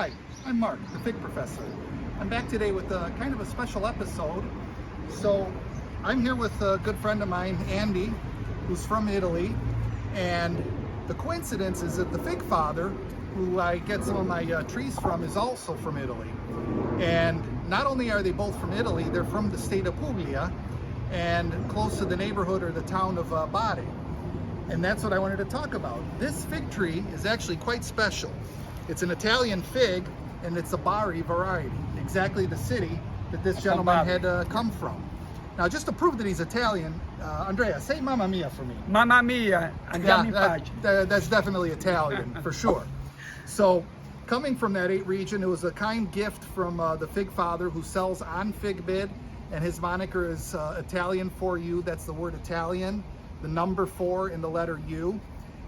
Hi, I'm Mark, the Fig Professor. I'm back today with kind of a special episode. So I'm here with a good friend of mine, Andy, who's from Italy. And the coincidence is that the Fig Father, who I get some of my trees from, is also from Italy. And not only are they both from Italy, they're from the state of Puglia and close to the neighborhood or the town of Bari. And that's what I wanted to talk about. This fig tree is actually quite special. It's an Italian fig, and it's a Bari variety, exactly the city that this gentleman had come from. Now, just to prove that he's Italian, Andrea, say Mamma Mia for me. Mamma Mia, andiamo in pace. That's definitely Italian, for sure. So, coming from that region, it was a kind gift from the Fig Father, who sells on Figbid, and his moniker is Italian for you. That's the word Italian, the number 4 in the letter U.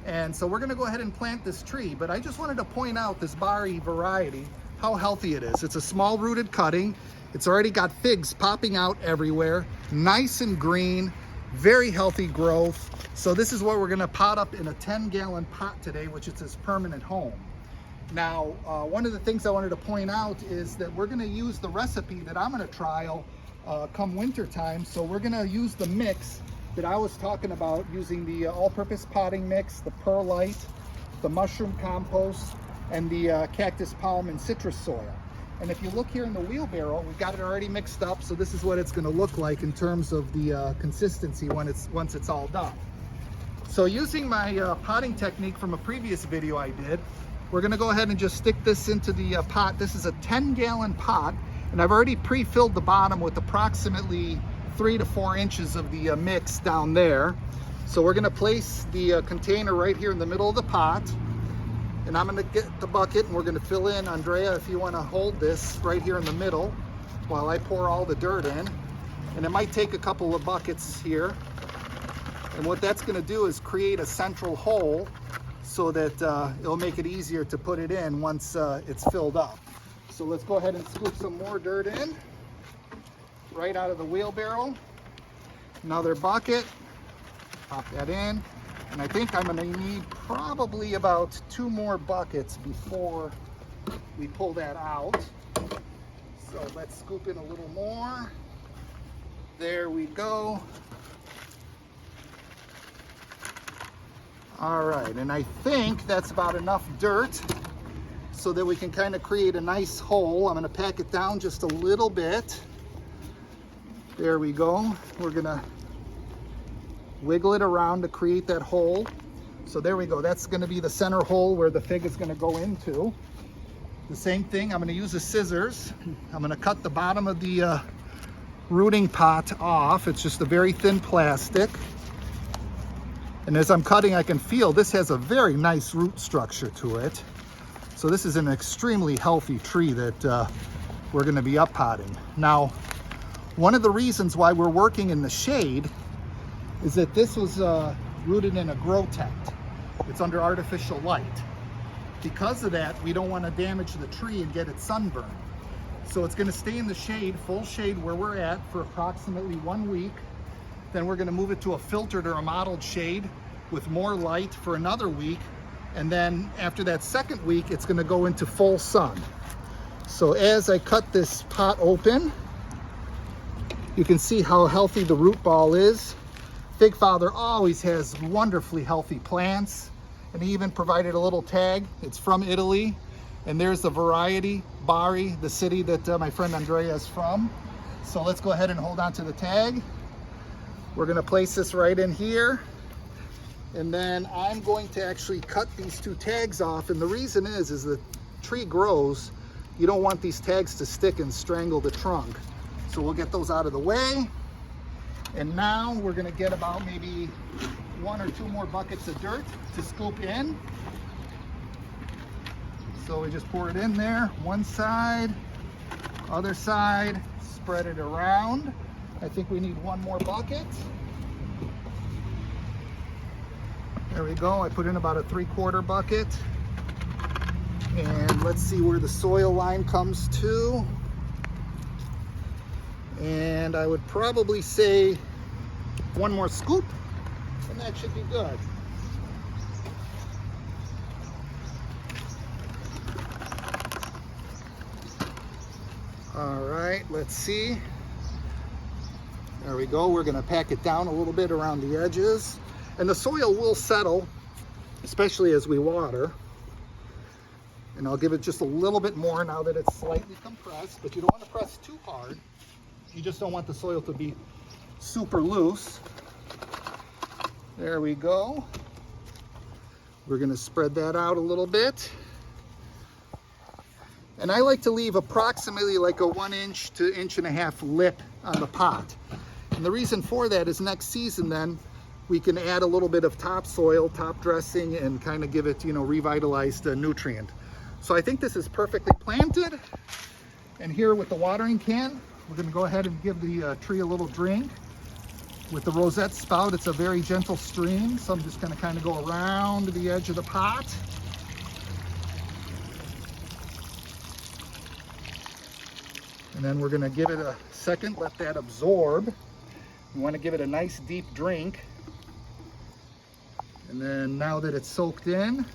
And so we're gonna go ahead and plant this tree, but I just wanted to point out this Bari variety, how healthy it is. It's a small rooted cutting. It's already got figs popping out everywhere, nice and green, very healthy growth. So this is what we're gonna pot up in a 10-gallon pot today, which is his permanent home. Now, one of the things I wanted to point out is that we're gonna use the recipe that I'm gonna trial come winter time. So we're gonna use the mix that I was talking about, using the all-purpose potting mix, the perlite, the mushroom compost, and the cactus palm and citrus soil. And if you look here in the wheelbarrow, we've got it already mixed up, so this is what it's going to look like in terms of the consistency once it's all done. So using my potting technique from a previous video I did, we're going to go ahead and just stick this into the pot. This is a 10-gallon pot, and I've already pre-filled the bottom with approximately 3 to 4 inches of the mix down there. So we're going to place the container right here in the middle of the pot, and I'm going to get the bucket and we're going to fill in. Andrea, if you want to hold this right here in the middle while I pour all the dirt in, and it might take a couple of buckets here. And what that's going to do is create a central hole so that it'll make it easier to put it in once it's filled up. So let's go ahead and scoop some more dirt in right out of the wheelbarrow. Another bucket, pop that in, and I think I'm going to need probably about 2 more buckets before we pull that out. So let's scoop in a little more. There we go. All right, and I think that's about enough dirt so that we can kind of create a nice hole. I'm going to pack it down just a little bit. There we go. We're gonna wiggle it around to create that hole. So there we go. That's gonna be the center hole where the fig is gonna go into. The same thing, I'm gonna use the scissors. I'm gonna cut the bottom of the rooting pot off. It's just a very thin plastic. And as I'm cutting, I can feel this has a very nice root structure to it. So this is an extremely healthy tree that we're gonna be up potting. Now, one of the reasons why we're working in the shade is that this was rooted in a grow tent. It's under artificial light. Because of that, we don't want to damage the tree and get it sunburned. So it's going to stay in the shade, full shade where we're at, for approximately 1 week. Then we're going to move it to a filtered or a mottled shade with more light for another week. And then after that 2nd week, it's going to go into full sun. So as I cut this pot open, you can see how healthy the root ball is. Fig Father always has wonderfully healthy plants, and he even provided a little tag. It's from Italy, and there's the variety, Bari, the city that my friend Andrea is from. So let's go ahead and hold on to the tag. We're gonna place this right in here, and then I'm going to actually cut these 2 tags off, and the reason is the tree grows, you don't want these tags to stick and strangle the trunk. So we'll get those out of the way. And now we're gonna get about maybe 1 or 2 more buckets of dirt to scoop in. So we just pour it in there, one side, other side, spread it around. I think we need 1 more bucket. There we go, I put in about a 3/4 bucket. And let's see where the soil line comes to. And I would probably say 1 more scoop, and that should be good. All right, let's see. There we go. We're going to pack it down a little bit around the edges. And the soil will settle, especially as we water. And I'll give it just a little bit more now that it's slightly compressed, but you don't want to press too hard. You just don't want the soil to be super loose. There we go. We're going to spread that out a little bit. And I like to leave approximately like a 1 inch to 1.5 inch lip on the pot. And the reason for that is next season then we can add a little bit of topsoil, top dressing, and kind of give it, revitalized nutrient. So I think this is perfectly planted. And here with the watering can, we're going to go ahead and give the tree a little drink. With the rosette spout, it's a very gentle stream, so I'm just going to kind of go around the edge of the pot. And then we're going to give it a second, let that absorb. We want to give it a nice deep drink. And then now that it's soaked in,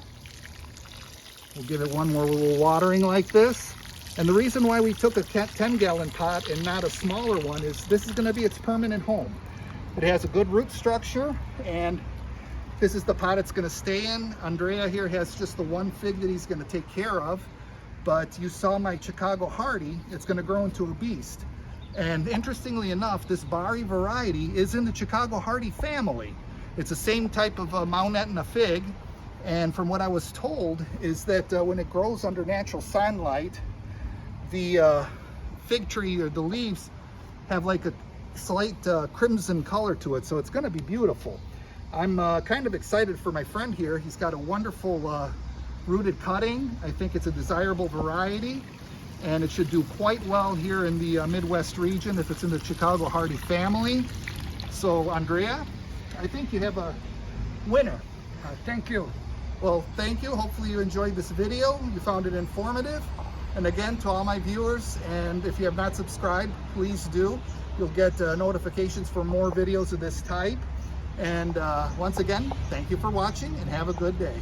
we'll give it one more little watering like this. And the reason why we took a 10-gallon pot and not a smaller one is this is going to be its permanent home. It has a good root structure, and this is the pot it's going to stay in. Andrea here has just the one fig that he's going to take care of, but you saw my Chicago Hardy. It's going to grow into a beast. And interestingly enough, this Bari variety is in the Chicago Hardy family. It's the same type of Mount Etna fig, and from what I was told is that when it grows under natural sunlight, the fig tree or the leaves have like a slight crimson color to it, so it's going to be beautiful. I'm kind of excited for my friend here. He's got a wonderful rooted cutting. I think it's a desirable variety, and it should do quite well here in the Midwest region if it's in the Chicago Hardy family. So Andrea, I think you have a winner. Thank you. Well, thank you. Hopefully you enjoyed this video. You found it informative. And again, to all my viewers, and if you have not subscribed, please do. You'll get notifications for more videos of this type. And once again, thank you for watching and have a good day.